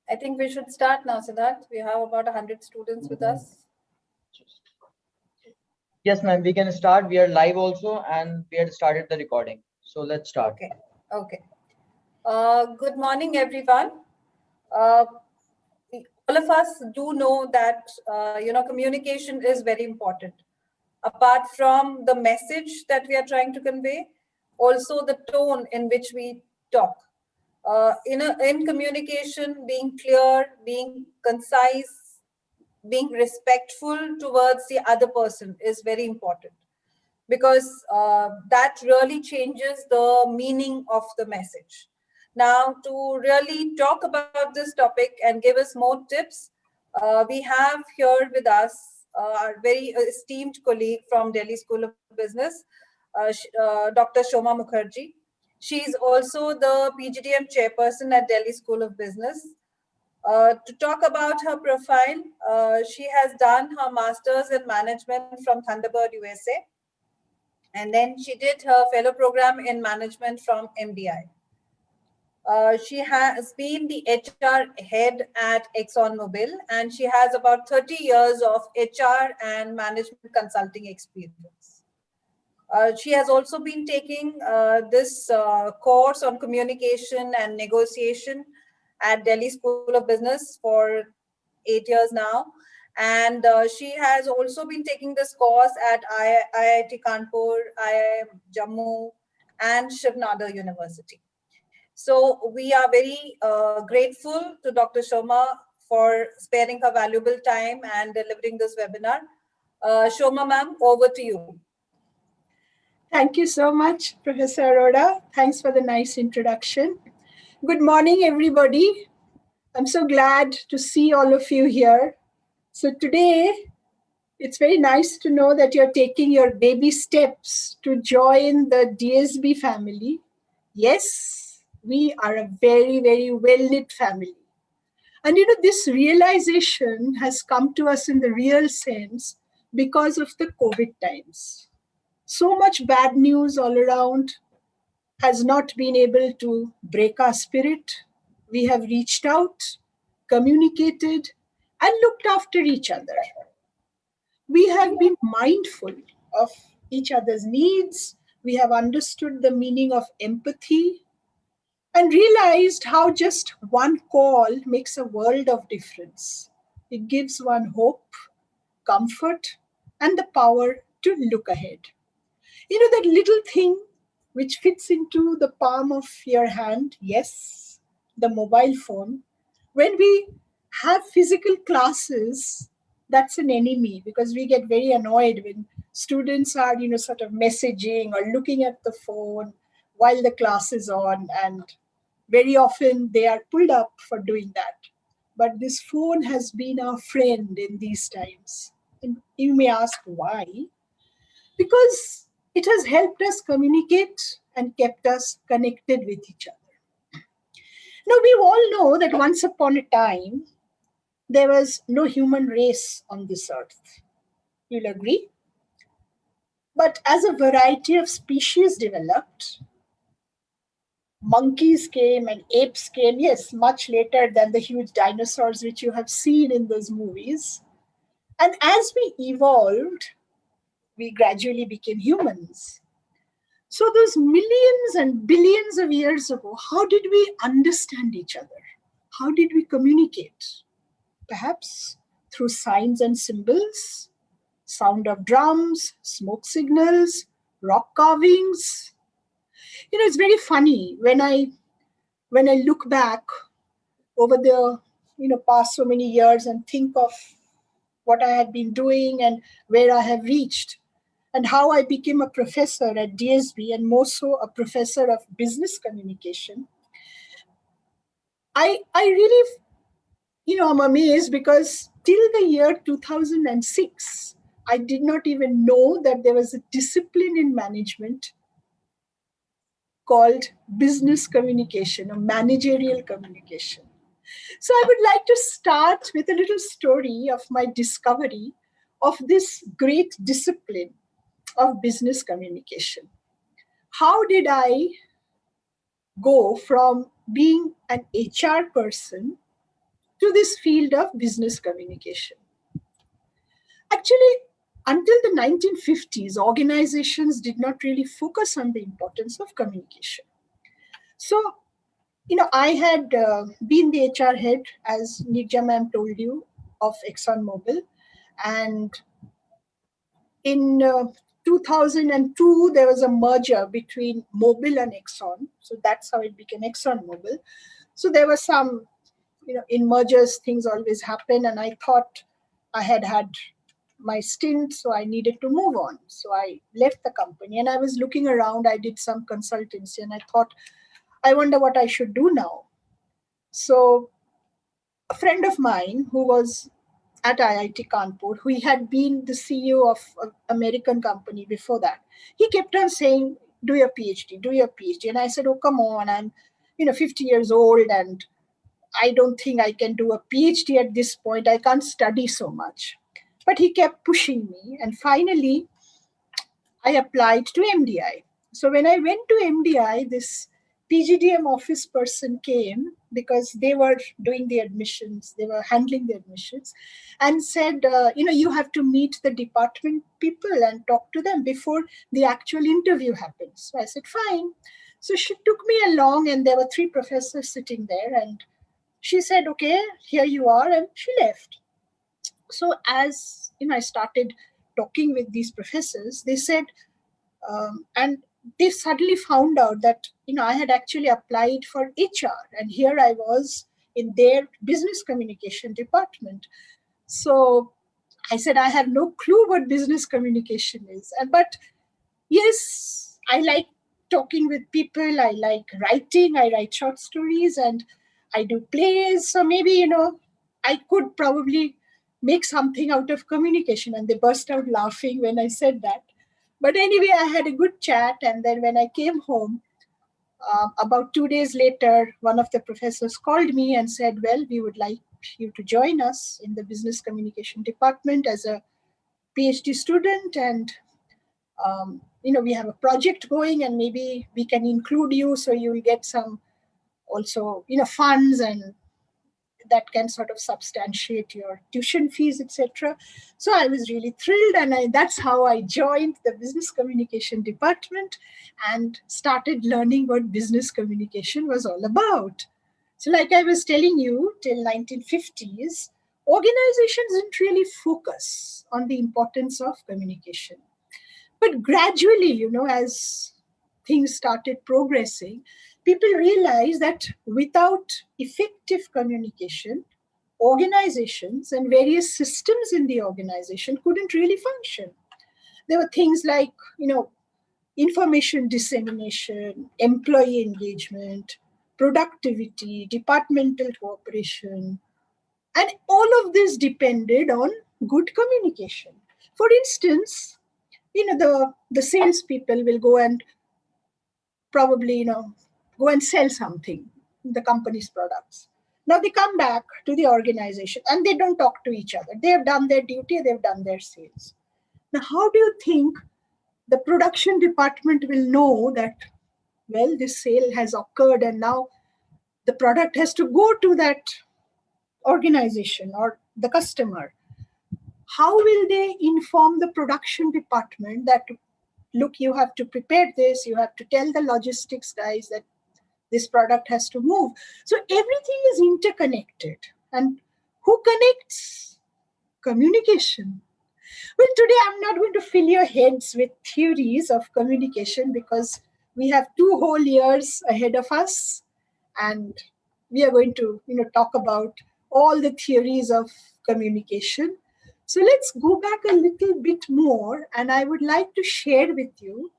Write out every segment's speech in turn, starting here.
I think we should start now, Siddharth. We have about 100 students with us. Yes, ma'am, we can start. We are live also, and we had started the recording. So let's start. Okay. Good morning, everyone. All of us do know that, communication is very important. Apart from the message that we are trying to convey, also the tone in which we talk. In communication, being clear, being concise, being respectful towards the other person is very important, because that really changes the meaning of the message. Now, to really talk about this topic and give us more tips, we have here with us our very esteemed colleague from Delhi School of Business, Dr. Shoma Mukherjee. She is also the PGDM chairperson at Delhi School of Business. To talk about her profile, she has done her master's in management from Thunderbird, USA, and then she did her fellow program in management from MDI. She has been the HR head at ExxonMobil, and she has about 30 years of HR and management consulting experience. She has also been taking this course on communication and negotiation at Delhi School of Business for 8 years now. And she has also been taking this course at IIT Kanpur, IIM Jammu, and Shiv Nadar University. So we are very grateful to Dr. Shoma for sparing her valuable time and delivering this webinar. Shoma ma'am, over to you. Thank you so much, Professor Arora. Thanks for the nice introduction. Good morning, everybody. I'm so glad to see all of you here. So today, it's very nice to know that you're taking your baby steps to join the DSB family. Yes, we are a very, very well-knit family. And this realization has come to us in the real sense because of the COVID times. So much bad news all around has not been able to break our spirit. We have reached out, communicated, and looked after each other. We have been mindful of each other's needs. We have understood the meaning of empathy and realized how just one call makes a world of difference. It gives one hope, comfort, and the power to look ahead. That little thing which fits into the palm of your hand, yes, the mobile phone. When we have physical classes, that's an enemy because we get very annoyed when students are, sort of messaging or looking at the phone while the class is on, and very often they are pulled up for doing that. But this phone has been our friend in these times. And you may ask why? Because it has helped us communicate and kept us connected with each other. Now, we all know that once upon a time, there was no human race on this earth. You'll agree? But as a variety of species developed, monkeys came and apes came, yes, much later than the huge dinosaurs which you have seen in those movies. And as we evolved, we gradually became humans. So those millions and billions of years ago, how did we understand each other? How did we communicate? Perhaps through signs and symbols, sound of drums, smoke signals, rock carvings. It's very funny when I look back over the past so many years and think of what I had been doing and where I have reached, and how I became a professor at DSB and more so a professor of business communication. I really, I'm amazed because till the year 2006, I did not even know that there was a discipline in management called business communication or managerial communication. So I would like to start with a little story of my discovery of this great discipline of business communication. How did I go from being an HR person to this field of business communication. Actually, until the 1950s, organizations did not really focus on the importance of communication. So, I had been the HR head, as Nidja ma'am told you, of ExxonMobil. And in 2002, there was a merger between Mobil and Exxon. So that's how it became ExxonMobil. So there was some, in mergers, things always happen. And I thought I had my stint, so I needed to move on. So I left the company and I was looking around. I did some consultancy and I thought, I wonder what I should do now. So a friend of mine who was at IIT Kanpur, who had been the CEO of an American company before that, he kept on saying, do your PhD, do your PhD. And I said, oh, come on, I'm 50 years old and I don't think I can do a PhD at this point. I can't study so much. But he kept pushing me. And finally, I applied to MDI. So when I went to MDI, this PGDM office person came because they were doing the admissions, they were handling the admissions, and said, you have to meet the department people and talk to them before the actual interview happens. So I said, fine. So she took me along, and there were 3 professors sitting there, and she said, okay, here you are, and she left. So as I started talking with these professors, they said, and they suddenly found out that I had actually applied for HR, and here I was in their business communication department. So I said, I have no clue what business communication is, but yes, I like talking with people. I like writing. I write short stories and I do plays. So maybe, I could probably make something out of communication. And they burst out laughing when I said that. But anyway, I had a good chat. And then when I came home, about 2 days later, one of the professors called me and said, well, we would like you to join us in the business communication department as a PhD student. And we have a project going and maybe we can include you so you will get some also, funds and that can sort of substantiate your tuition fees, etc. So I was really thrilled, and that's how I joined the business communication department and started learning what business communication was all about. So like I was telling you, till 1950s, organizations didn't really focus on the importance of communication. But gradually, as things started progressing, people realized that without effective communication, organizations and various systems in the organization couldn't really function. There were things like, information dissemination, employee engagement, productivity, departmental cooperation, and all of this depended on good communication. For instance, the salespeople will go and probably go and sell something, the company's products. Now they come back to the organization and they don't talk to each other. They have done their duty, they've done their sales. Now how do you think the production department will know that, well, this sale has occurred and now the product has to go to that organization or the customer? How will they inform the production department that, look, you have to prepare this, you have to tell the logistics guys that this product has to move? So everything is interconnected. And who connects? Communication. Well, today I'm not going to fill your heads with theories of communication because we have 2 whole years ahead of us, and we are going to talk about all the theories of communication. So let's go back a little bit more, and I would like to share with you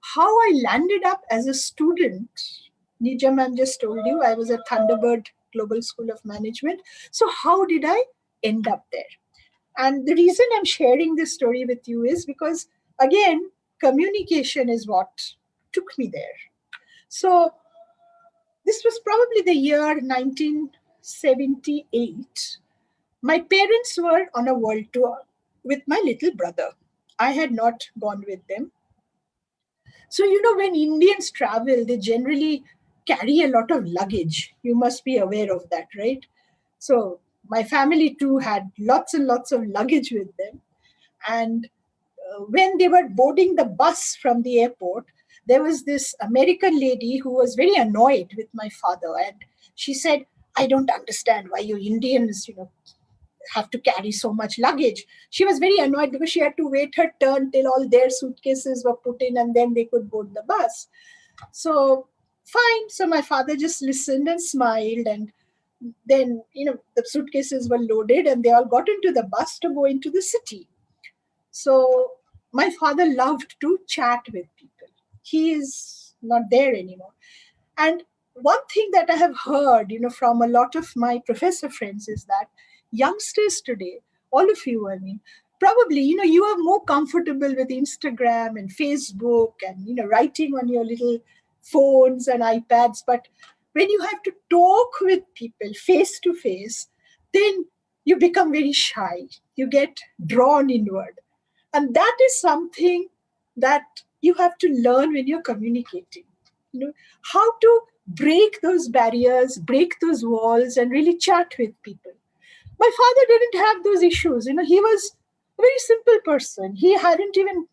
how I landed up as a student. Nija ma'am just told you I was at Thunderbird Global School of Management. So how did I end up there? And the reason I'm sharing this story with you is because, again, communication is what took me there. So this was probably the year 1978. My parents were on a world tour with my little brother. I had not gone with them. So, when Indians travel, they generally carry a lot of luggage. You must be aware of that, right? So my family too had lots and lots of luggage with them. And when they were boarding the bus from the airport, there was this American lady who was very annoyed with my father. And she said, I don't understand why you Indians, have to carry so much luggage. She was very annoyed because she had to wait her turn till all their suitcases were put in and then they could board the bus. So fine. So my father just listened and smiled, and then the suitcases were loaded and they all got into the bus to go into the city. So my father loved to chat with people. He is not there anymore. And one thing that I have heard, from a lot of my professor friends is that youngsters today, all of you, I mean, probably, you are more comfortable with Instagram and Facebook and, writing on your little phones and iPads. But when you have to talk with people face to face, then you become very shy. You get drawn inward. And that is something that you have to learn when you're communicating. How to break those barriers, break those walls, and really chat with people. My father didn't have those issues. He was a very simple person. He hadn't even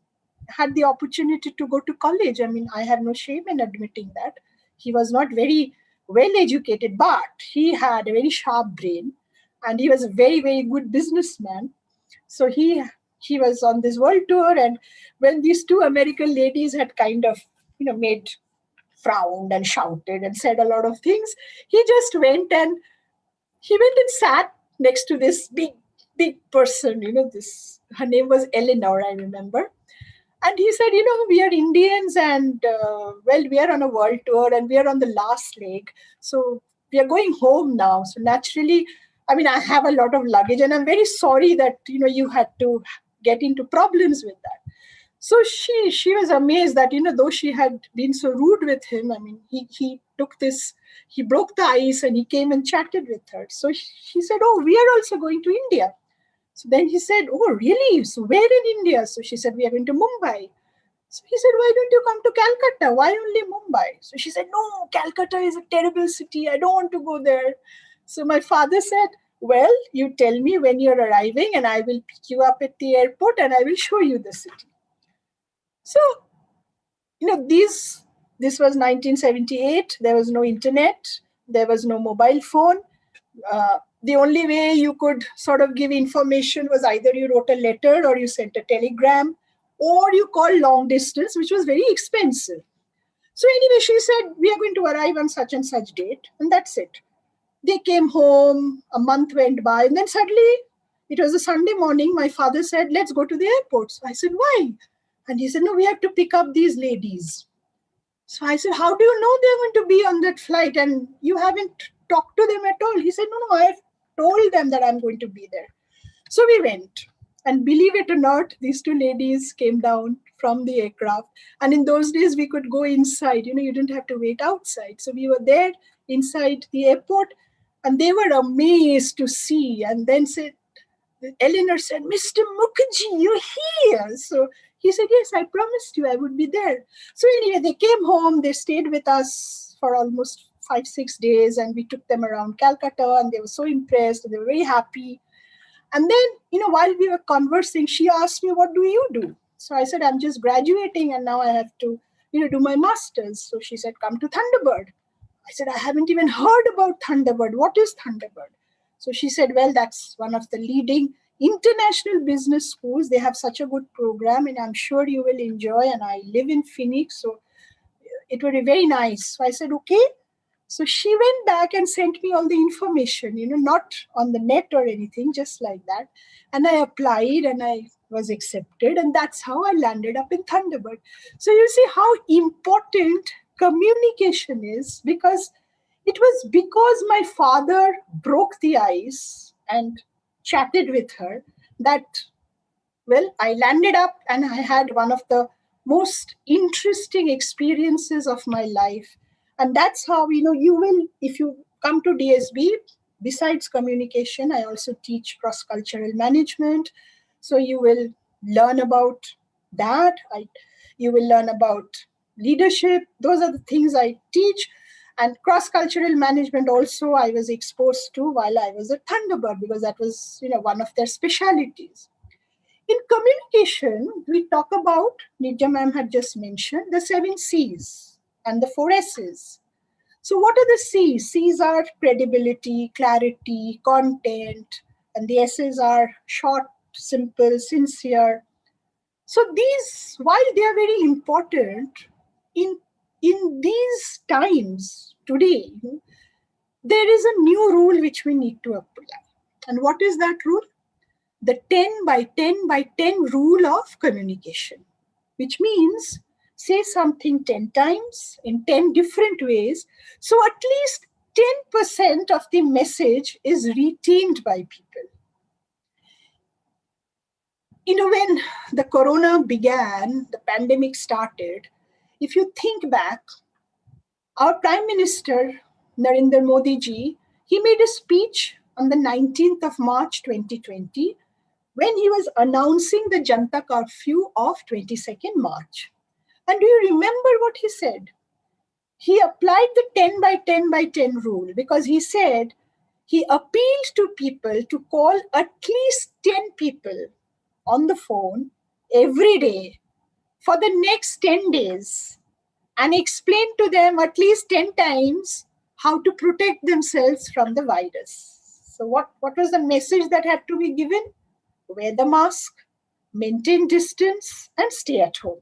had the opportunity to go to college. I mean, I have no shame in admitting that. He was not very well educated, but he had a very sharp brain and he was a very, very good businessman. So he was on this world tour, and when these two American ladies had kind of made frowned and shouted and said a lot of things, he just went and sat next to this big person. This, her name was Eleanor, I remember. And he said, we are Indians, and well, we are on a world tour and we are on the last leg. So we are going home now. So naturally, I mean, I have a lot of luggage and I'm very sorry that, you had to get into problems with that. So she was amazed that, though she had been so rude with him, I mean, he broke the ice and he came and chatted with her. So she said, oh, we are also going to India. So then he said, oh, really? So where in India? So she said, we are going to Mumbai. So he said, why don't you come to Calcutta? Why only Mumbai? So she said, no, Calcutta is a terrible city. I don't want to go there. So my father said, well, you tell me when you're arriving and I will pick you up at the airport and I will show you the city. So, this was 1978. There was no internet. There was no mobile phone. The only way you could sort of give information was either you wrote a letter or you sent a telegram or you called long distance, which was very expensive. So anyway, she said, we are going to arrive on such and such date, and that's it. They came home, a month went by, and then suddenly, it was a Sunday morning, my father said, let's go to the airport. So I said, why? And he said, no, we have to pick up these ladies. So I said, how do you know they're going to be on that flight and you haven't talked to them at all? He said, no, I've told them that I'm going to be there. So we went. And believe it or not, these two ladies came down from the aircraft. And in those days, we could go inside. You didn't have to wait outside. So we were there inside the airport. And they were amazed to see. And then Eleanor said, Mr. Mukherjee, you're here. So he said, yes, I promised you I would be there. So anyway, they came home. They stayed with us for almost 5-6 days. And we took them around Calcutta. And they were so impressed. And they were very happy. And then, while we were conversing, she asked me, what do you do? So I said, I'm just graduating and now I have to, do my master's. So she said, come to Thunderbird. I said, I haven't even heard about Thunderbird. What is Thunderbird? So she said, well, that's one of the leading international business schools. They have such a good program and I'm sure you will enjoy. And I live in Phoenix, so it would be very nice. So I said, okay. So she went back and sent me all the information, not on the net or anything, just like that. And I applied and I was accepted. And that's how I landed up in Thunderbird. So you see how important communication is, because it was because my father broke the ice and chatted with her that, well, I landed up and I had one of the most interesting experiences of my life. And that's how, you will, if you come to DSB, besides communication, I also teach cross-cultural management. So you will learn about that. You will learn about leadership. Those are the things I teach. And cross-cultural management also I was exposed to while I was at Thunderbird, because that was, one of their specialities. In communication, we talk about, Nidya ma'am had just mentioned, the 7 C's and the 4 S's. So what are the C's? C's are credibility, clarity, content, and the S's are short, simple, sincere. So these, while they are very important, in these times today, there is a new rule which we need to apply. And what is that rule? The 10 by 10 by 10 rule of communication, which means say something 10 times in 10 different ways. So at least 10% of the message is retained by people. When the corona began, the pandemic started, if you think back, our Prime Minister, Narendra Modi ji, he made a speech on the 19th of March 2020 when he was announcing the Janta curfew of 22nd March. And do you remember what he said? He applied the 10 by 10 by 10 rule, because he said he appealed to people to call at least 10 people on the phone every day for the next 10 days and explain to them at least 10 times how to protect themselves from the virus. So what was the message that had to be given? Wear the mask, maintain distance, and stay at home.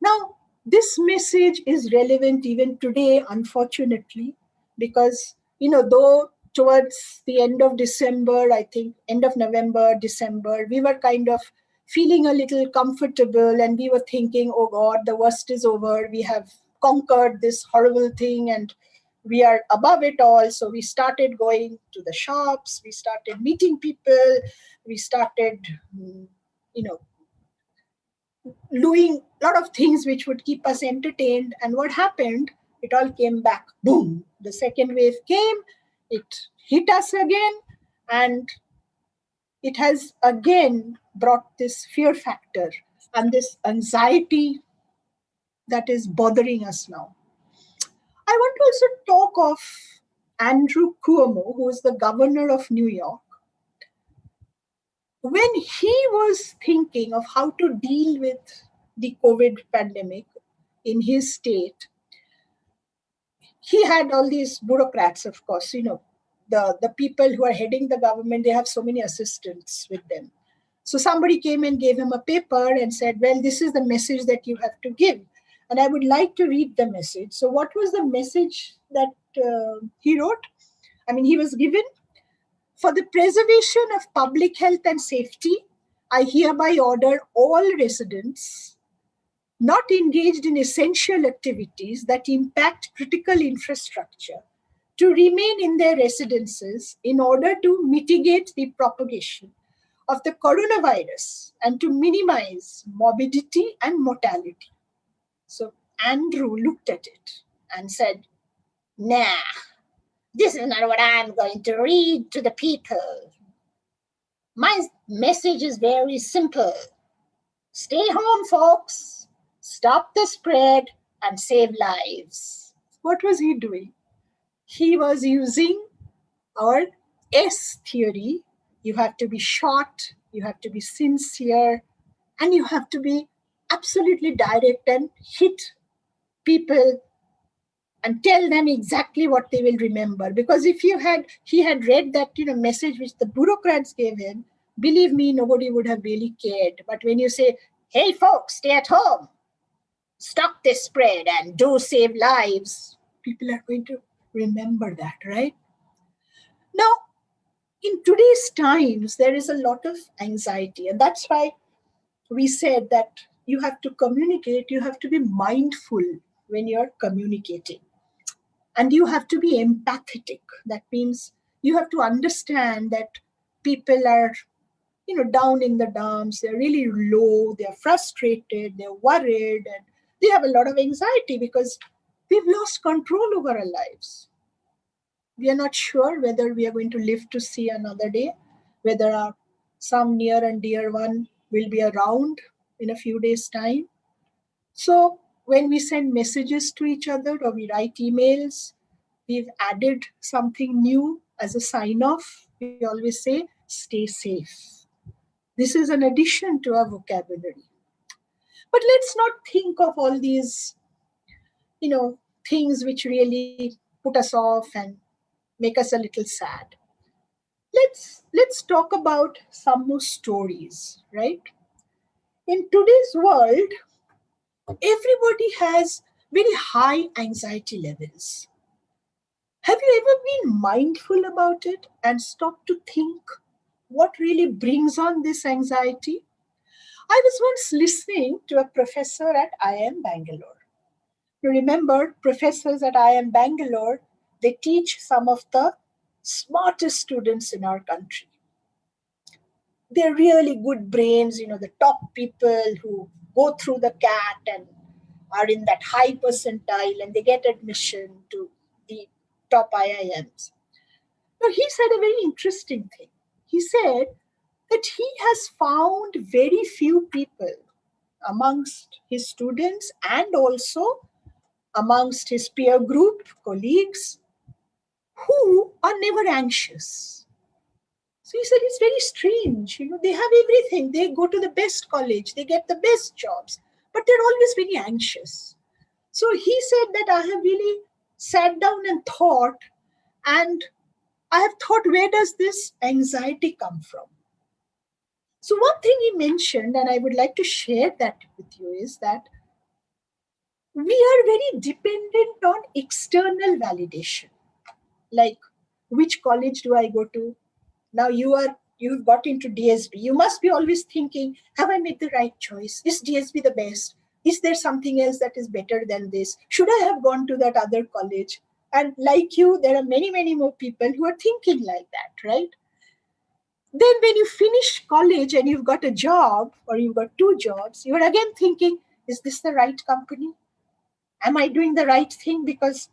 Now, this message is relevant even today, unfortunately, because, though towards the end of December, I think end of November, December, we were kind of feeling a little comfortable and we were thinking, oh God, the worst is over. We have conquered this horrible thing and we are above it all. So we started going to the shops, we started meeting people, we started, doing a lot of things which would keep us entertained. And what happened? It all came back. Boom. The second wave came. It hit us again. And it has again brought this fear factor and this anxiety that is bothering us now. I want to also talk of Andrew Cuomo, who is the governor of New York. When he was thinking of how to deal with the COVID pandemic in his state, he had all these bureaucrats, of course, the people who are heading the government, they have so many assistants with them. So somebody came and gave him a paper and said, well, this is the message that you have to give. And I would like to read the message. So what was the message that he wrote? He was given, for the preservation of public health and safety, I hereby order all residents not engaged in essential activities that impact critical infrastructure to remain in their residences in order to mitigate the propagation of the coronavirus and to minimize morbidity and mortality. So Andrew looked at it and said, nah, this is not what I'm going to read to the people. My message is very simple. Stay home, folks. Stop the spread and save lives. What was he doing? He was using our S theory. You have to be short, you have to be sincere, and you have to be absolutely direct and hit people and tell them exactly what they will remember. Because if he had read that message which the bureaucrats gave him, believe me, nobody would have really cared. But when you say, hey folks, stay at home, stop this spread and do save lives, people are going to remember that, right? Now, in today's times, there is a lot of anxiety, and that's why we said that you have to communicate, you have to be mindful when you're communicating. And you have to be empathetic. That means you have to understand that people are, down in the dumps, they're really low, they're frustrated, they're worried, and they have a lot of anxiety because we've lost control over our lives. We are not sure whether we are going to live to see another day, whether some near and dear one will be around in a few days' time. So when we send messages to each other or we write emails, we've added something new as a sign off. We always say, stay safe. This is an addition to our vocabulary. But let's not think of all these, things which really put us off and make us a little sad. Let's talk about some more stories, right? In today's world, everybody has very high anxiety levels. Have you ever been mindful about it and stopped to think what really brings on this anxiety? I was once listening to a professor at IIM Bangalore. You remember, professors at IIM Bangalore, they teach some of the smartest students in our country. They're really good brains, the top people who go through the CAT and are in that high percentile and they get admission to the top IIMs. Now, he said a very interesting thing. He said that he has found very few people amongst his students and also amongst his peer group, colleagues, who are never anxious. So he said it's very strange. They have everything. They go to the best college, they get the best jobs, but they're always very anxious. So he said that I have really sat down and thought, and I have thought, where does this anxiety come from? So one thing he mentioned, and I would like to share that with you, is that we are very dependent on external validation. Like, which college do I go to? Now you've got into DSB. You must be always thinking, have I made the right choice? Is DSB the best? Is there something else that is better than this? Should I have gone to that other college? And like you, there are many, many more people who are thinking like that, right? Then when you finish college and you've got a job or you've got two jobs, you're again thinking, is this the right company? Am I doing the right thing? Because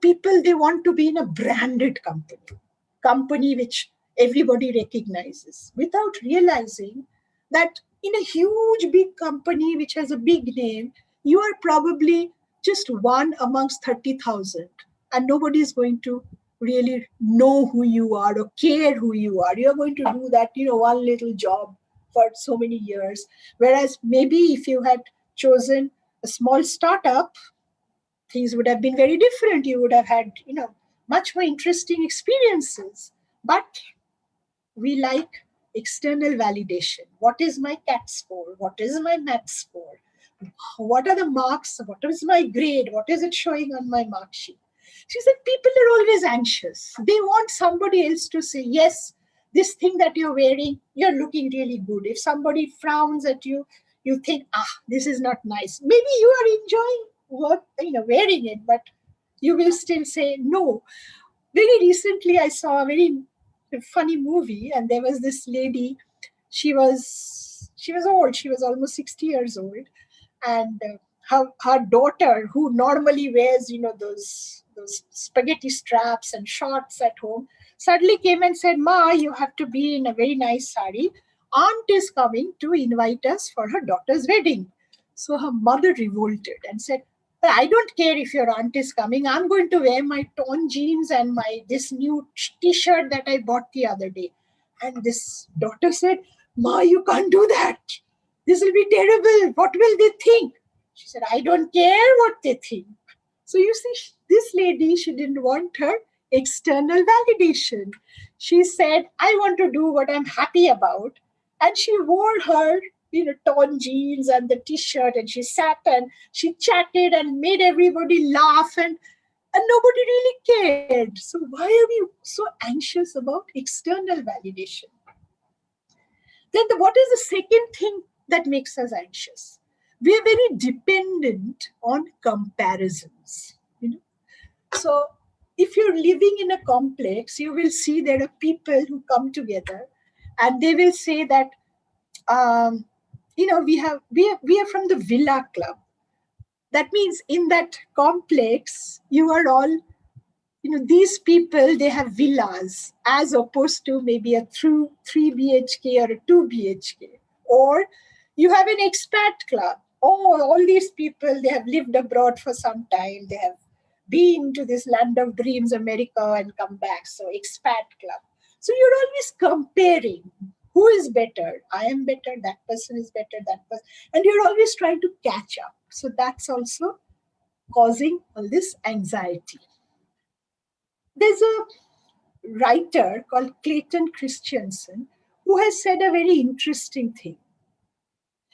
people, they want to be in a branded company which everybody recognizes, without realizing that in a huge big company which has a big name, you are probably just one amongst 30,000, and nobody is going to really know who you are or care who you are. You're going to do that one little job for so many years, whereas maybe if you had chosen a small startup, things would have been very different. You would have had, much more interesting experiences. But we like external validation. What is my CAT score? What is my math score? What are the marks? What is my grade? What is it showing on my mark sheet? She said people are always anxious. They want somebody else to say, yes, this thing that you're wearing, you're looking really good. If somebody frowns at you, you think, this is not nice. Maybe you are enjoying wearing it, but you will still say no. Very recently, I saw a very funny movie, and there was this lady. She was old. She was almost 60 years old, and her daughter, who normally wears those spaghetti straps and shorts at home, suddenly came and said, "Ma, you have to be in a very nice sari. Aunt is coming to invite us for her daughter's wedding." So her mother revolted and said, "I don't care if your aunt is coming. I'm going to wear my torn jeans and my this new t-shirt that I bought the other day." And this daughter said, "Ma, you can't do that. This will be terrible. What will they think?" She said, "I don't care what they think." So you see, this lady, she didn't want her external validation. She said, "I want to do what I'm happy about." And she wore her torn jeans and the t-shirt, and she sat and she chatted and made everybody laugh, and nobody really cared. So why are we so anxious about external validation? Then what is the second thing that makes us anxious? We are very dependent on comparisons. So if you're living in a complex, you will see there are people who come together and they will say that, we are from the villa club. That means in that complex, you are all, these people, they have villas as opposed to maybe a 3 BHK or a 2 BHK. Or you have an expat club, oh, all these people, they have lived abroad for some time. They have been to this land of dreams, America, and come back. So expat club. So you're always comparing. Who is better? I am better. That person is better. That person. And you're always trying to catch up. So that's also causing all this anxiety. There's a writer called Clayton Christensen who has said a very interesting thing.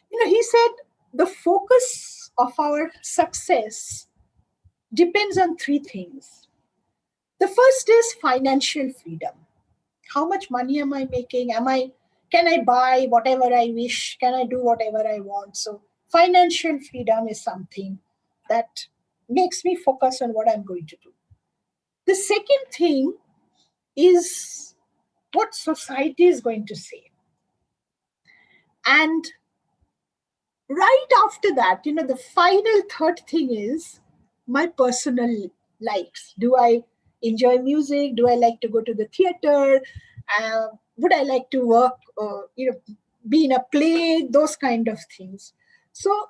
He said the focus of our success depends on three things. The first is financial freedom. How much money am I making? Can I buy whatever I wish? Can I do whatever I want? So financial freedom is something that makes me focus on what I'm going to do. The second thing is what society is going to say. And right after that, the final third thing is my personal likes. Do I enjoy music? Do I like to go to the theater? Would I like to work, be in a play? Those kind of things. So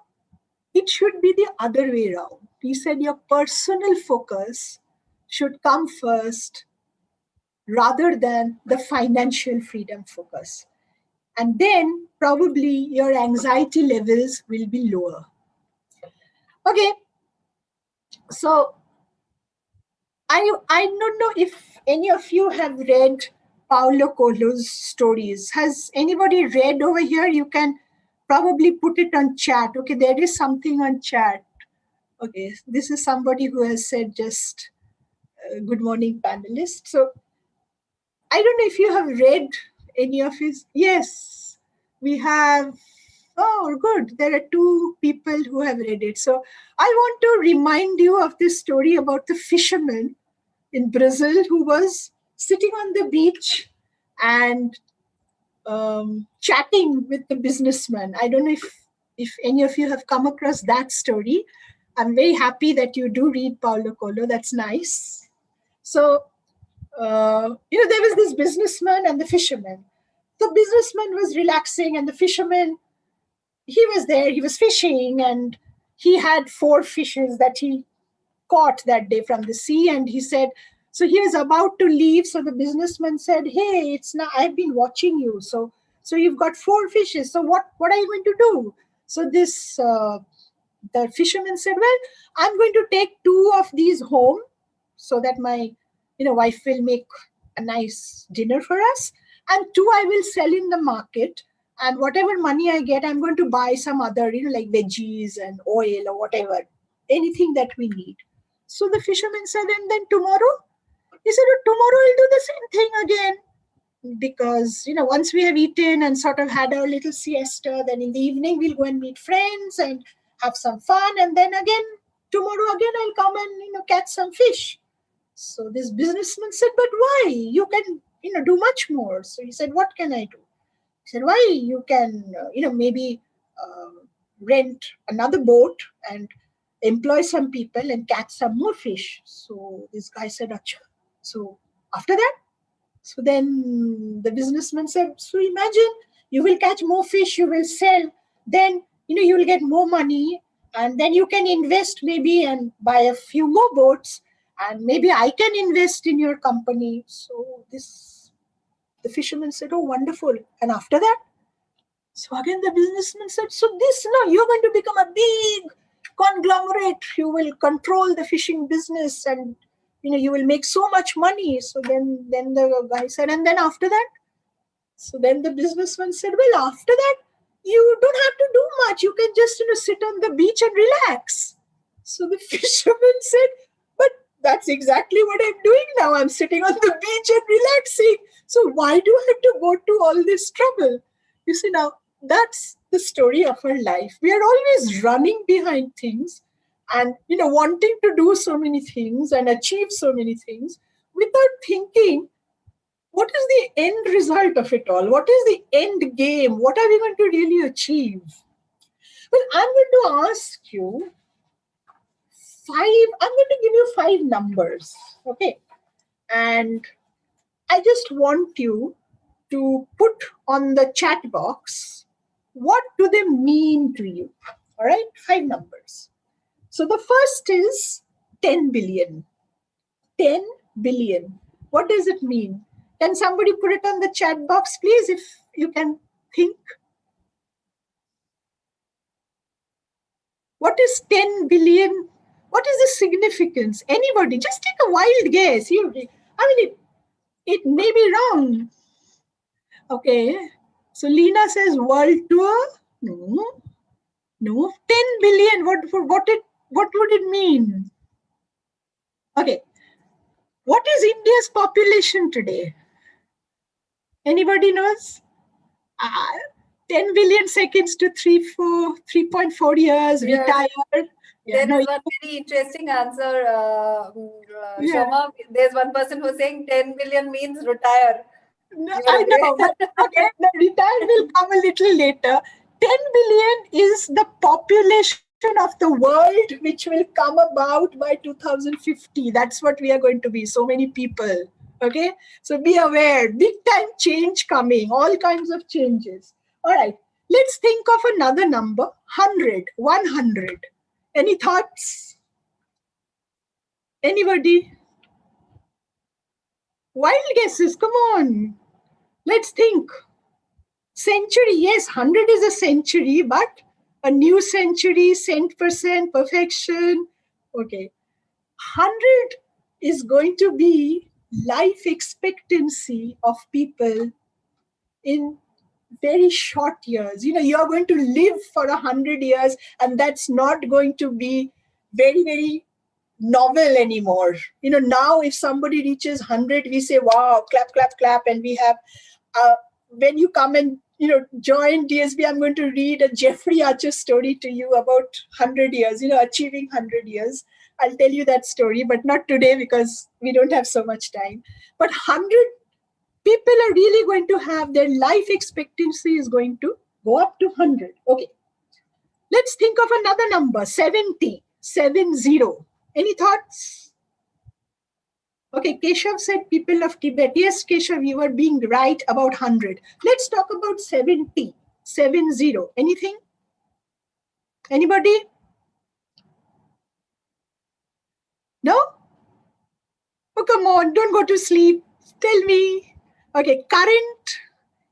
it should be the other way around. He said your personal focus should come first rather than the financial freedom focus. And then probably your anxiety levels will be lower. Okay, so I don't know if any of you have read Paulo Coelho's stories. Has anybody read over here? You can probably put it on chat. Okay, there is something on chat. Okay, this is somebody who has said just good morning, panelists. So I don't know if you have read any of his. Yes, we have. Oh, good. There are two people who have read it. So I want to remind you of this story about the fisherman in Brazil who was sitting on the beach and chatting with the businessman. I don't know if any of you have come across that story. I'm very happy that you do read Paulo Coelho. That's nice. So, there was this businessman and the fisherman. The businessman was relaxing and the fisherman, he was there, he was fishing, and he had 4 fishes that he caught that day from the sea. And he said, so he was about to leave. So the businessman said, hey, it's now, I've been watching you. So you've got 4 fishes. So what are you going to do? So the fisherman said, well, I'm going to take 2 of these home so that my wife will make a nice dinner for us, and 2 I will sell in the market, and whatever money I get, I'm going to buy some other like veggies and oil or whatever, anything that we need. So the fisherman said, and then tomorrow? He said, well, tomorrow I'll do the same thing again, because once we have eaten and sort of had our little siesta, then in the evening we'll go and meet friends and have some fun, and then again tomorrow again I'll come and catch some fish. So this businessman said, but why? You can do much more. So he said, what can I do? He said, why? You can maybe rent another boat and employ some people and catch some more fish. So this guy said, acha. So after that, so then the businessman said, so imagine you will catch more fish, you will sell, then you will get more money, and then you can invest maybe and buy a few more boats, and maybe I can invest in your company. So the fisherman said, oh, wonderful. And after that? So again the businessman said, so you're going to become a big conglomerate. You will control the fishing business, and you will make so much money. So then the guy said, and then after that? So then the businessman said, well, after that, you don't have to do much. You can just sit on the beach and relax. So the fisherman said, but that's exactly what I'm doing now. I'm sitting on the beach and relaxing. So why do I have to go to all this trouble? You see, now that's the story of our life. We are always running behind things and wanting to do so many things and achieve so many things without thinking, what is the end result of it all? What is the end game? What are we going to really achieve? Well, I'm going to ask you I'm going to give you 5 numbers, okay? And I just want you to put on the chat box, what do they mean to you? All right, 5 numbers. So the first is 10 billion. 10 billion. What does it mean? Can somebody put it on the chat box, please, if you can think? What is 10 billion? What is the significance? Anybody, just take a wild guess. It may be wrong. Okay. So Lena says world tour. No. No. 10 billion. What would it mean? Okay. What is India's population today? Anybody knows? Uh, 10 billion seconds to 3.4 years, Yes. retired. Yeah, There is one very interesting answer, Yeah. Shoma. There's one person who's saying 10 billion means retire. No, You I will know, but okay, the retire will come a little later. 10 billion is the population of the world, which will come about by 2050. That's what we are going to be. So many people. Okay. So be aware. Big time change coming. All kinds of changes. All right. Let's think of another number. 100. 100. Any thoughts? Anybody? Wild guesses. Come on. Let's think. Century, yes, 100 is a century, but a new century, cent percent, perfection. Okay. 100 is going to be life expectancy of people in very short years. You're going to live for 100 years, and that's not going to be very, very novel anymore. Now if somebody reaches 100, we say, wow, clap, clap, clap, and we have when you come and join DSB, I'm going to read a Jeffrey Archer story to you about 100 years, achieving 100 years. I'll tell you that story, but not today because we don't have so much time. But 100 people are really going to have their life expectancy is going to go up to 100. Okay. Let's think of another number, 70, 70. Any thoughts? Okay, Keshav said people of Tibet. Yes, Keshav, you are being right about 100. Let's talk about 70, 70. Anything? Anybody? No? Oh, come on, don't go to sleep. Tell me. Okay, current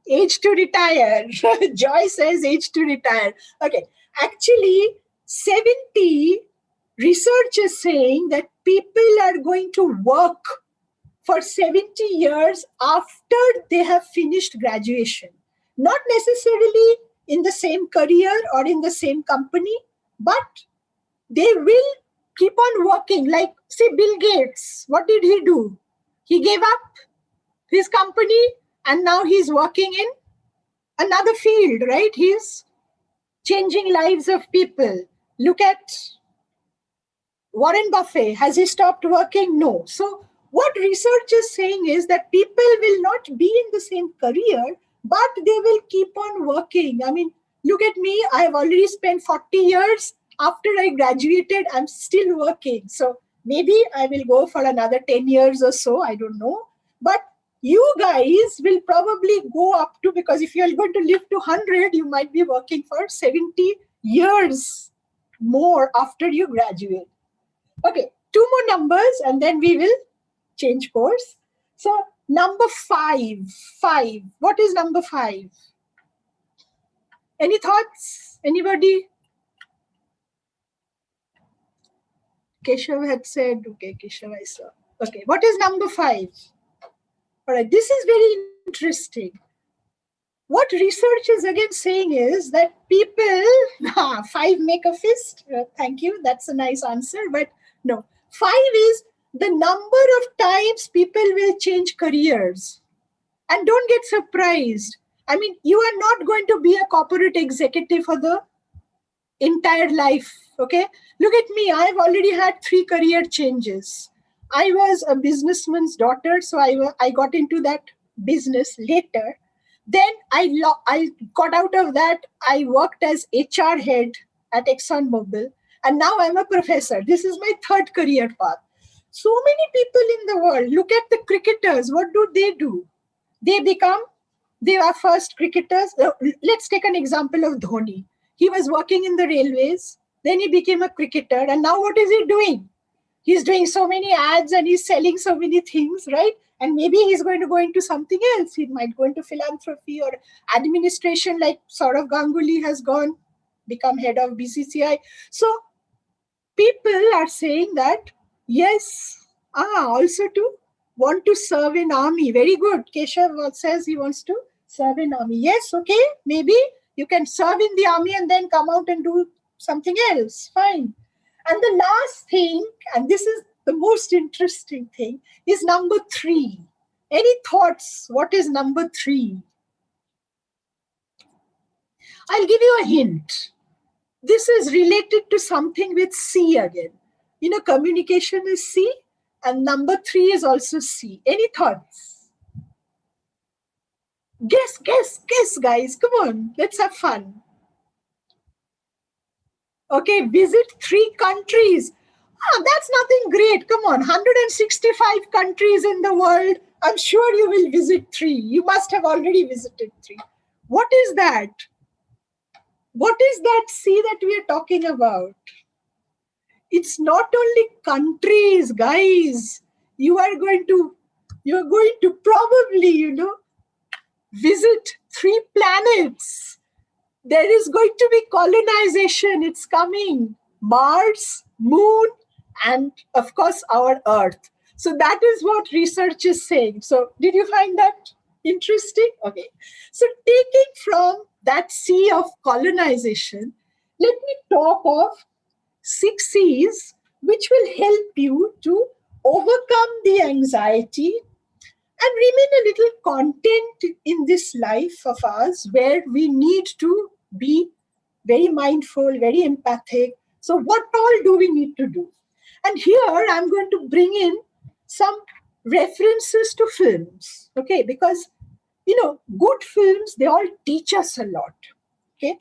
age to retire. Joy says age to retire. Okay, actually, 70, research is saying that people are going to work for 70 years after they have finished graduation. Not necessarily in the same career or in the same company, but they will keep on working. Like, say, Bill Gates, what did he do? He gave up his company and now he's working in another field, right? He's changing lives of people. Look at Warren Buffett. Has he stopped working? No. So what research is saying is that people will not be in the same career, but they will keep on working. I mean, look at me. I have already spent 40 years. After I graduated, I'm still working. So maybe I will go for another 10 years or so. I don't know. But you guys will probably go up to, because if you're going to live to 100, you might be working for 70 years more after you graduate. Okay, 2 more numbers and then we will change course. So number 5. What is number 5? Any thoughts? Anybody? Keshav had said, okay, Keshav I saw. Okay, what is number 5? All right, this is very interesting. What research is again saying is that people, 5 make a fist. Thank you, that's a nice answer, but no. 5 is the number of times people will change careers. And don't get surprised. I mean, you are not going to be a corporate executive for the entire life. Okay. Look at me. I've already had 3 career changes. I was a businessman's daughter, so I got into that business later. Then I got out of that. I worked as HR head at ExxonMobil, and now I'm a professor. This is my 3rd career path. So many people in the world. Look at the cricketers. What do? They are first cricketers. Let's take an example of Dhoni. He was working in the railways. Then he became a cricketer. And now what is he doing? He's doing so many ads and he's selling so many things, right? And maybe he's going to go into something else. He might go into philanthropy or administration, like Saurav Ganguly has gone, become head of BCCI. So people are saying that, yes, also to want to serve in army. Very good. Keshav says he wants to serve in army. Yes, okay, maybe you can serve in the army and then come out and do something else. Fine. And the last thing, and this is the most interesting thing, is number 3. Any thoughts? What is number 3? I'll give you a hint. This is related to something with C again. Communication is C, and number 3 is also C. Any thoughts? Guess, guys. Come on, let's have fun. Okay, visit 3 countries. That's nothing great. Come on, 165 countries in the world. I'm sure you will visit 3. You must have already visited 3. What is that? What is that C that we are talking about? It's not only countries, guys. You are going to probably, visit 3 planets. There is going to be colonization. It's coming. Mars, Moon, and of course our Earth. So that is what research is saying. So did you find that interesting? Okay. So taking from that C of colonization, let me talk of 6 C's, which will help you to overcome the anxiety and remain a little content in this life of ours where we need to be very mindful, very empathic. So what all do we need to do? And here I'm going to bring in some references to films, okay? Because, good films, they all teach us a lot, okay?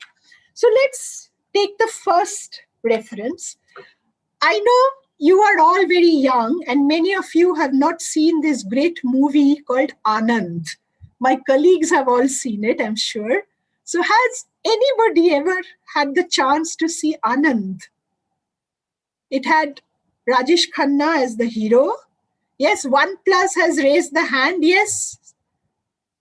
So let's take the first reference. I know you are all very young and many of you have not seen this great movie called Anand. My colleagues have all seen it, I'm sure. So has anybody ever had the chance to see Anand? It had Rajesh Khanna as the hero. Yes, 1+ has raised the hand. Yes.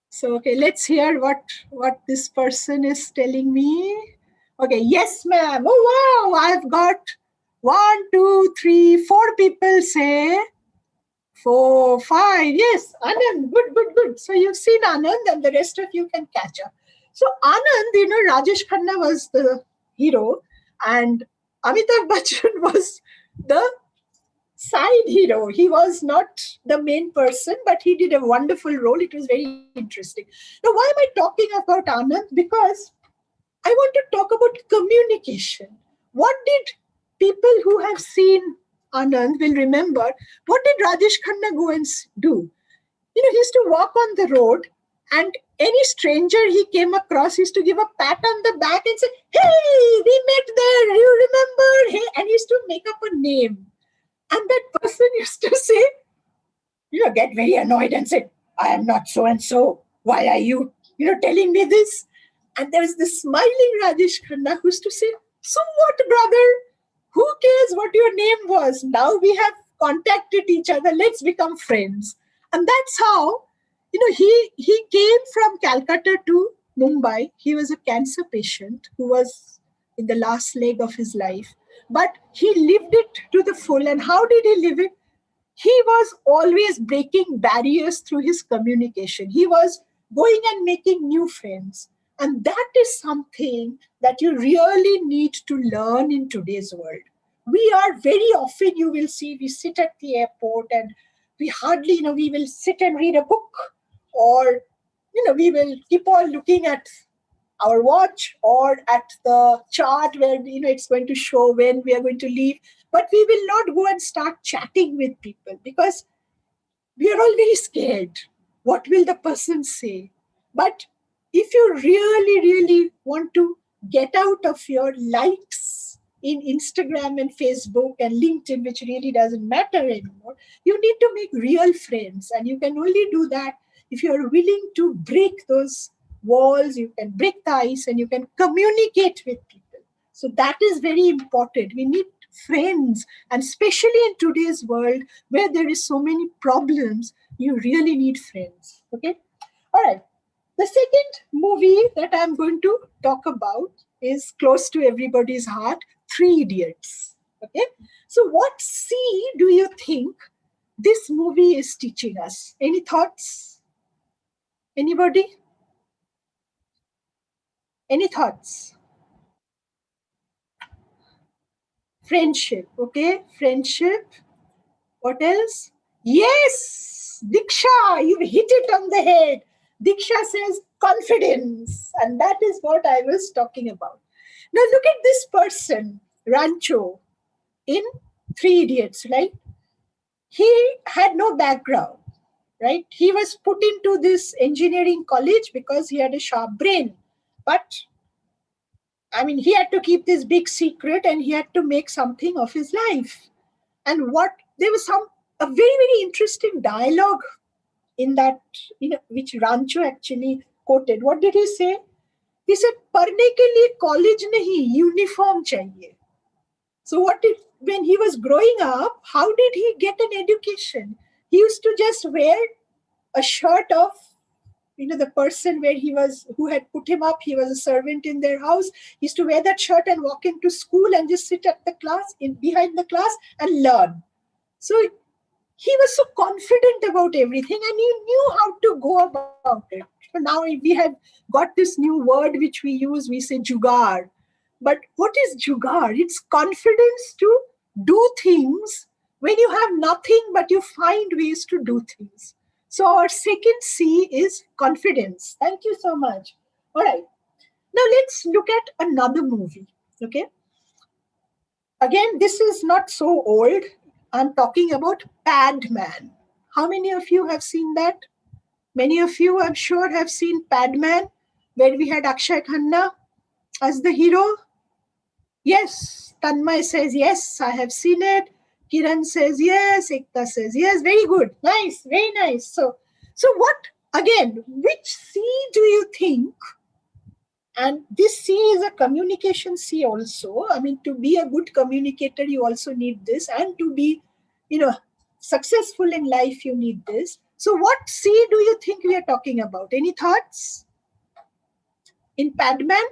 So, okay, let's hear what this person is telling me. Okay, yes, ma'am. Oh, wow, I've got 1, 2, 3, 4 people say. 4, 5. Yes, Anand. Good. So you've seen Anand and the rest of you can catch up. So Anand, Rajesh Khanna was the hero and Amitabh Bachchan was the side hero. He was not the main person, but he did a wonderful role. It was very interesting. Now, why am I talking about Anand? Because I want to talk about communication. What did people who have seen Anand will remember? What did Rajesh Khanna go and do? He used to walk on the road and any stranger he came across, he used to give a pat on the back and say, hey, we met there, you remember? Hey, and he used to make up a name. And that person used to say, get very annoyed and say, I am not so-and-so. Why are you, telling me this? And there was this smiling Rajesh Khanna who used to say, so what, brother? Who cares what your name was? Now we have contacted each other. Let's become friends. And that's how, he came from Calcutta to Mumbai. He was a cancer patient who was in the last leg of his life. But he lived it to the full. And how did he live it? He was always breaking barriers through his communication. He was going and making new friends. And that is something that you really need to learn in today's world. We are very often, you will see, we sit at the airport and we hardly, we will sit and read a book or, we will keep on looking at our watch or at the chart where, it's going to show when we are going to leave. But we will not go and start chatting with people because we are all very scared. What will the person say? But if you really, really want to get out of your likes in Instagram and Facebook and LinkedIn, which really doesn't matter anymore, you need to make real friends. And you can only do that if you are willing to break those walls, you can break the ice and you can communicate with people. So that is very important. We need friends, and especially in today's world where there is so many problems, you really need friends. Okay. All right. The second movie that I'm going to talk about is close to everybody's heart, Three Idiots. Okay. So what C do you think this movie is teaching us? Any thoughts? Anybody? Any thoughts? Friendship. Okay. Friendship. What else? Yes, Diksha, you hit it on the head. Diksha says confidence. And that is what I was talking about. Now look at this person, Rancho, in Three Idiots, right? He had no background, right? He was put into this engineering college because he had a sharp brain. But I mean, he had to keep this big secret and he had to make something of his life. And what there was a very, very interesting dialogue in that, which Rancho actually quoted. What did he say? He said, "Parne ke liye college nahi, uniform chahiye." So when he was growing up, how did he get an education? He used to just wear a shirt of, the person who had put him up. He was a servant in their house. He used to wear that shirt and walk into school and just sit at the class, behind the class, and learn. So he was so confident about everything and he knew how to go about it. So now we have got this new word which we use, we say jugaad. But what is jugaad? It's confidence to do things when you have nothing, but you find ways to do things. So our second C is confidence. Thank you so much. All right. Now let's look at another movie. Okay. Again, this is not so old. I'm talking about Padman. How many of you have seen that? Many of you, I'm sure, have seen Padman, where we had Akshay Khanna as the hero. Yes, Tanmay says yes, I have seen it. Kiran says yes, Ekta says yes. Very good, nice, very nice. So what again? Which C do you think? And this C is a communication C also. I mean, to be a good communicator, you also need this. And to be, successful in life, you need this. So what C do you think we are talking about? Any thoughts? In Padman?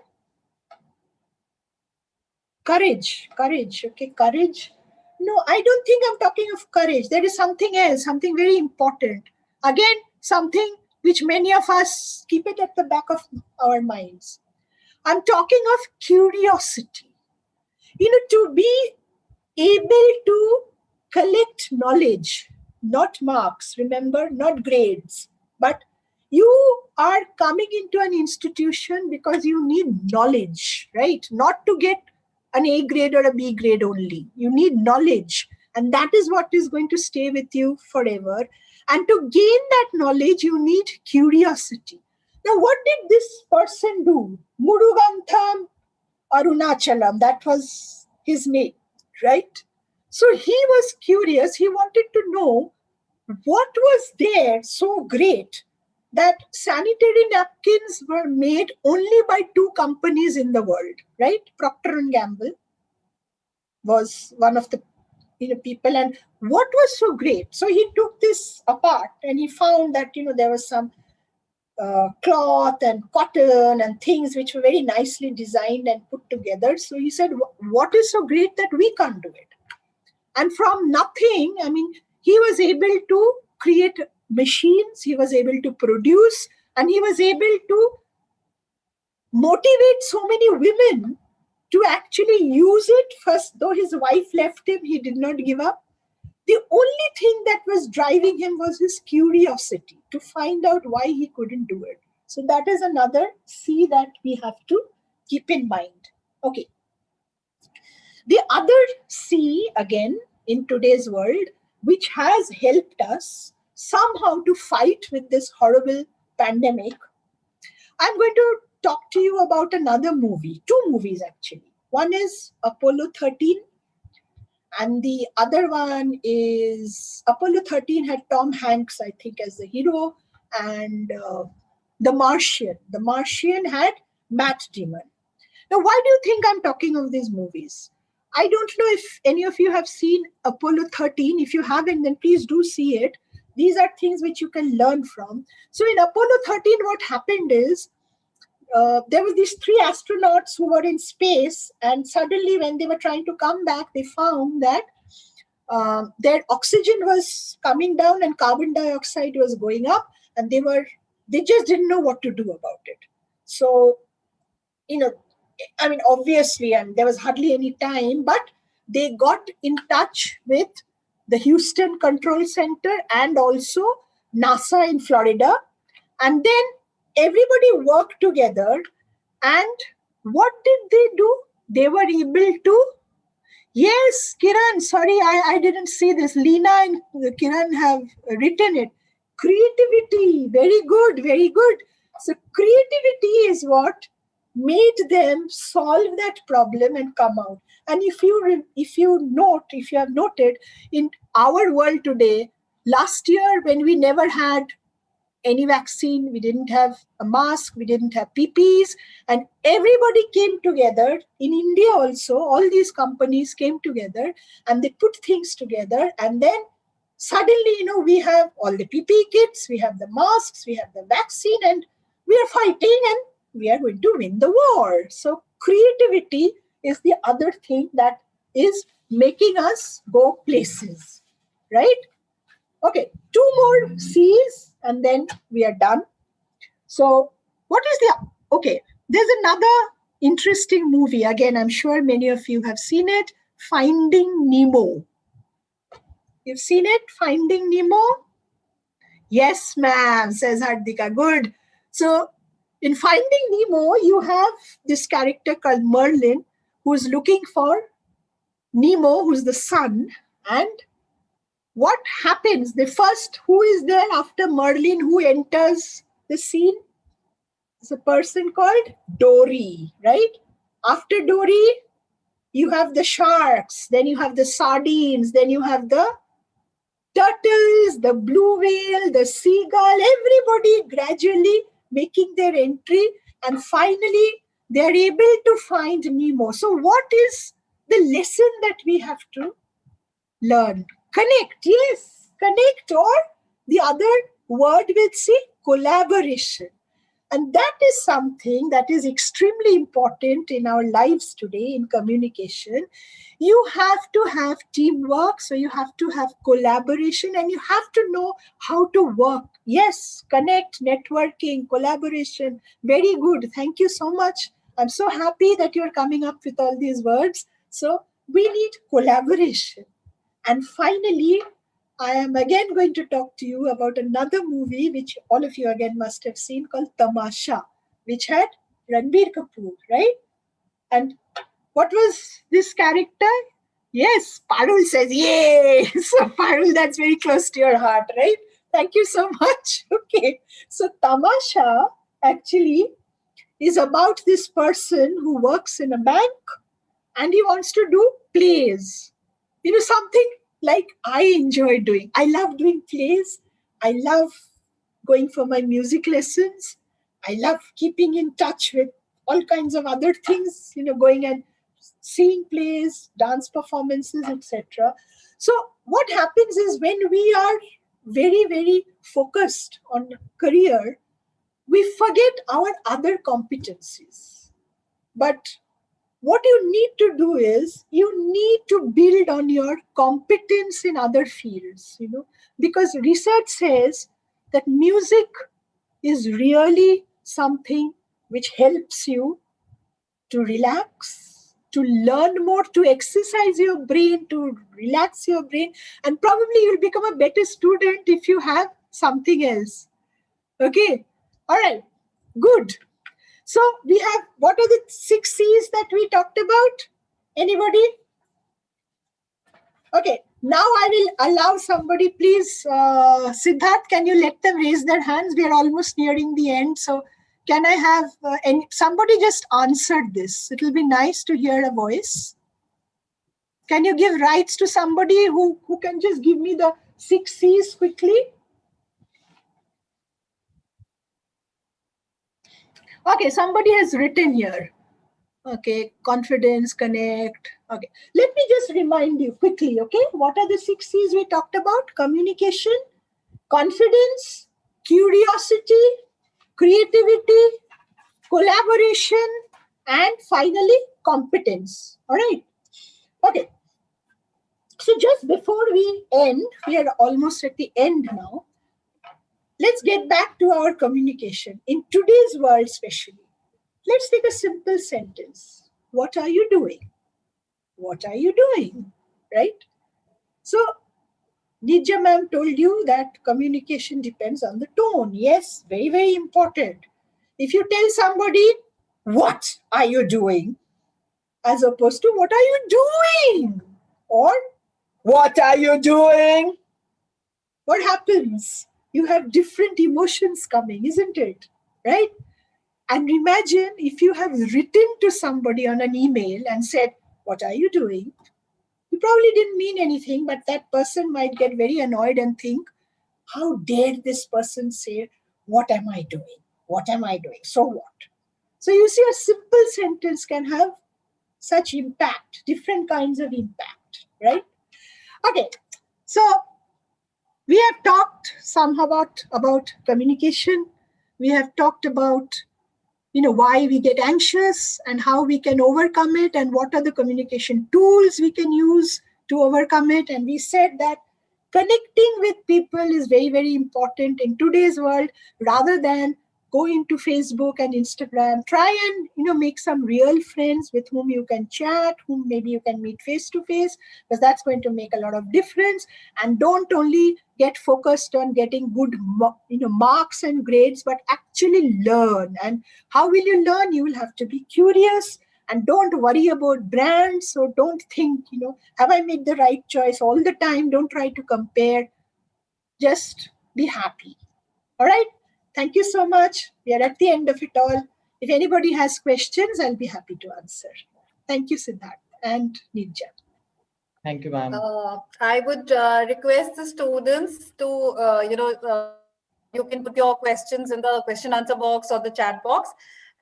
Courage. Okay, courage. No, I don't think I'm talking of courage. There is something else, something very important. Again, something which many of us keep it at the back of our minds. I'm talking of curiosity. To be able to collect knowledge, not marks, remember, not grades, but you are coming into an institution because you need knowledge, right? Not to get an A grade or a B grade only. You need knowledge. And that is what is going to stay with you forever. And to gain that knowledge, you need curiosity. Now, what did this person do? Murugantham Arunachalam, that was his name, right? So he was curious. He wanted to know what was there so great that sanitary napkins were made only by two companies in the world, right? Procter and Gamble was one of the people, and what was so great? So he took this apart and he found that there was some cloth and cotton and things which were very nicely designed and put together. So he said, what is so great that we can't do it? And from nothing, I mean, he was able to create machines, he was able to produce, and he was able to motivate so many women to actually use it. First, though his wife left him, he did not give up. The only thing that was driving him was his curiosity to find out why he couldn't do it. So that is another C that we have to keep in mind. Okay. The other C, again, in today's world, which has helped us somehow to fight with this horrible pandemic, I'm going to talk to you about another movie, two movies actually. One is Apollo 13, and the other one is Apollo 13 had Tom Hanks, I think, as the hero, and The Martian. The Martian had Matt Damon. Now, why do you think I'm talking of these movies? I don't know if any of you have seen Apollo 13. If you haven't, then please do see it. These are things which you can learn from. So in Apollo 13, what happened is there were these three astronauts who were in space, and suddenly when they were trying to come back, they found that their oxygen was coming down and carbon dioxide was going up, and they just didn't know what to do about it. So, I mean, obviously, and there was hardly any time, but they got in touch with the Houston Control Center and also NASA in Florida. And then everybody worked together. And what did they do? They were able to, yes, Kiran, sorry, I didn't see this. Leena and Kiran have written it. Creativity, very good, very good. So creativity is what made them solve that problem and come out. And if you have noted, in our world today, last year when we never had any vaccine, we didn't have a mask, we didn't have PPEs, and everybody came together. In India also, all these companies came together and they put things together, and then suddenly, we have all the PPE kits, we have the masks, we have the vaccine, and we are fighting and we are going to win the war. So creativity is the other thing that is making us go places, right? Okay, two more C's and then we are done. So what is okay, there's another interesting movie. Again, I'm sure many of you have seen it, Finding Nemo. You've seen it, Finding Nemo? Yes, ma'am, says Hardika. Good. So in Finding Nemo, you have this character called Merlin who's looking for Nemo, who's the son, and what happens? Who is there after Merlin who enters the scene? It's a person called Dory, right? After Dory, you have the sharks, then you have the sardines, then you have the turtles, the blue whale, the seagull, everybody gradually making their entry, and finally they are able to find Nemo. So what is the lesson that we have to learn? Connect, yes, connect, or the other word will say collaboration. And that is something that is extremely important in our lives today in communication. You have to have teamwork, so you have to have collaboration, and you have to know how to work. Yes, connect, networking, collaboration. Very good. Thank you so much. I'm so happy that you're coming up with all these words. So we need collaboration. And finally, I am again going to talk to you about another movie which all of you again must have seen, called Tamasha, which had Ranbir Kapoor, right? And what was this character? Yes, Parul says, yay! So Parul, that's very close to your heart, right? Thank you so much. Okay, so Tamasha actually is about this person who works in a bank and he wants to do plays. Something like I enjoy doing. I love doing plays. I love going for my music lessons. I love keeping in touch with all kinds of other things, going and seeing plays, dance performances, etc. So what happens is when we are very, very focused on career, we forget our other competencies. But what you need to do is you need to build on your competence in other fields, because research says that music is really something which helps you to relax, to learn more, to exercise your brain, to relax your brain, and probably you'll become a better student if you have something else. Okay, all right, good. So we have, what are the 6 C's that we talked about? Anybody? Okay, now I will allow somebody, please, Siddharth, can you let them raise their hands? We are almost nearing the end. So can I have, somebody just answered this. It will be nice to hear a voice. Can you give rights to somebody who can just give me the 6 C's quickly? Okay, somebody has written here. Okay, confidence, connect. Okay, let me just remind you quickly. Okay, what are the 6 C's we talked about? Communication, confidence, curiosity, creativity, collaboration, and finally competence. All right. Okay. So just before we end, we are almost at the end now. Let's get back to our communication in today's world, especially. Let's take a simple sentence. What are you doing? What are you doing? Right? So Nidja ma'am told you that communication depends on the tone. Yes, very, very important. If you tell somebody, what are you doing? As opposed to, what are you doing? Or, what are you doing? What happens? You have different emotions coming, isn't it? Right? And imagine if you have written to somebody on an email and said, what are you doing? You probably didn't mean anything, but that person might get very annoyed and think, how dare this person say, what am I doing? What am I doing? So what? So you see, a simple sentence can have such impact, different kinds of impact, right? Okay, so we have talked some about communication. We have talked about why we get anxious and how we can overcome it and what are the communication tools we can use to overcome it. And we said that connecting with people is very, very important in today's world. Rather than go into Facebook and Instagram, try and make some real friends with whom you can chat, whom maybe you can meet face to face, because that's going to make a lot of difference. And don't only get focused on getting good marks and grades, but actually learn. And how will you learn? You will have to be curious and don't worry about brands. So don't think, have I made the right choice all the time? Don't try to compare. Just be happy. All right. Thank you so much. We are at the end of it all. If anybody has questions, I'll be happy to answer. Thank you, Siddharth and Nidja. Thank you, ma'am. I would request the students to, you can put your questions in the question answer box or the chat box.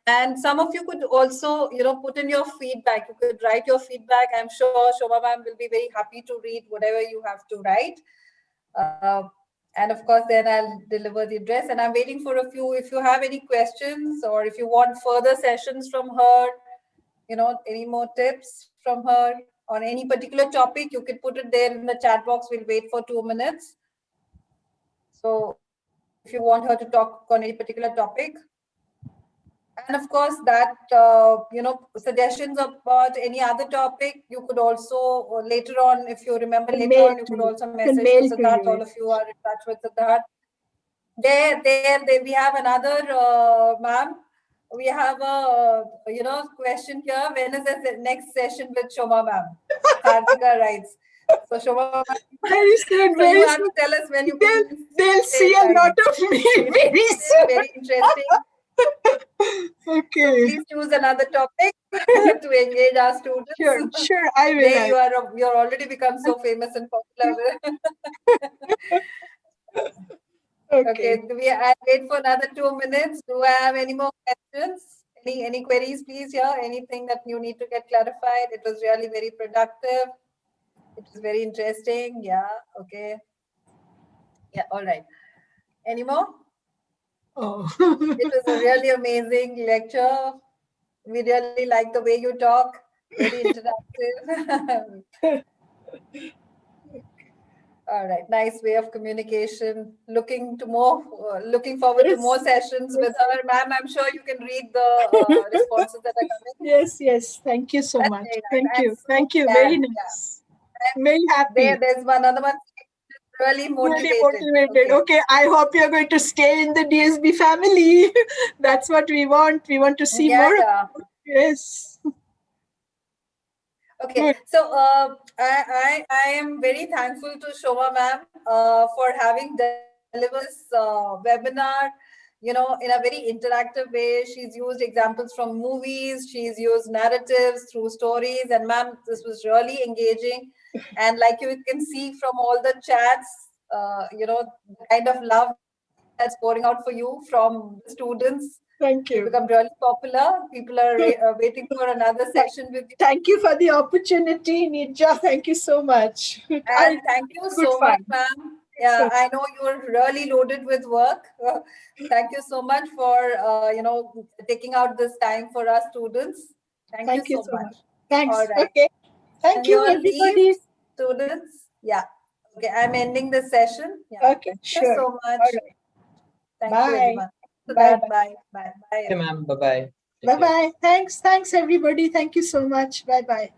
And some of you could also, put in your feedback. You could write your feedback. I'm sure Shobha ma'am will be very happy to read whatever you have to write. And of course, then I'll deliver the address. And I'm waiting for a few. If you have any questions or if you want further sessions from her, any more tips from her on any particular topic, you can put it there in the chat box. We'll wait for 2 minutes. So if you want her to talk on any particular topic. And of course, that, suggestions about any other topic, you could also later on, if you remember later on, you could also message to Siddharth. All of you are in touch with Siddharth. There, we have another, ma'am. We have a, question here. When is the next session with Shoma ma'am? Kartika writes. So Shoma ma'am, very soon, so you have to tell us when you they'll see a lot of me very soon. Very interesting. Okay. So please choose another topic to engage our students. Sure, I will. There you're already become so famous and popular. Okay, I'll wait for another 2 minutes. Do I have any more questions? Any queries, please? Here, anything that you need to get clarified? It was really very productive. It was very interesting. Yeah. Okay. Yeah. All right. Any more? Oh. It was a really amazing lecture. We really like the way you talk. Very interactive. All right, nice way of communication. Looking forward to more sessions with her, ma'am. I'm sure you can read the responses that are coming. Yes. Thank you so much. Nice. Thank you. Very nice. Yeah. Very happy. There's another one. Really motivated. Okay, I hope you're going to stay in the DSB family. That's what we want. We want to see more. Yeah. Yes. Okay, Good. so I am very thankful to Shoma ma'am for having delivered this webinar, in a very interactive way. She's used examples from movies, she's used narratives through stories, and ma'am, this was really engaging. And like you can see from all the chats, the kind of love that's pouring out for you from the students Thank You you. become really popular. People are waiting for another session with you. Thank you for the opportunity, Nidja. Thank you so much. And thank you Good so much, fun. ma'am. Yeah, I know you're really loaded with work. Thank you so much for taking out this time for our students. Thank you Thank you so so much. much. All Thanks. right. Okay. Thank And you, your leave, everybody. students. Yeah. Okay, I'm ending the session. Yeah. Okay, Thank you sure. so much. All right. Thank you, Bye. everyone. For Bye. that, bye. Bye. Bye. Okay, ma'am. Bye bye. Bye bye. Thanks. Thanks, everybody. Thank you so much. Bye bye.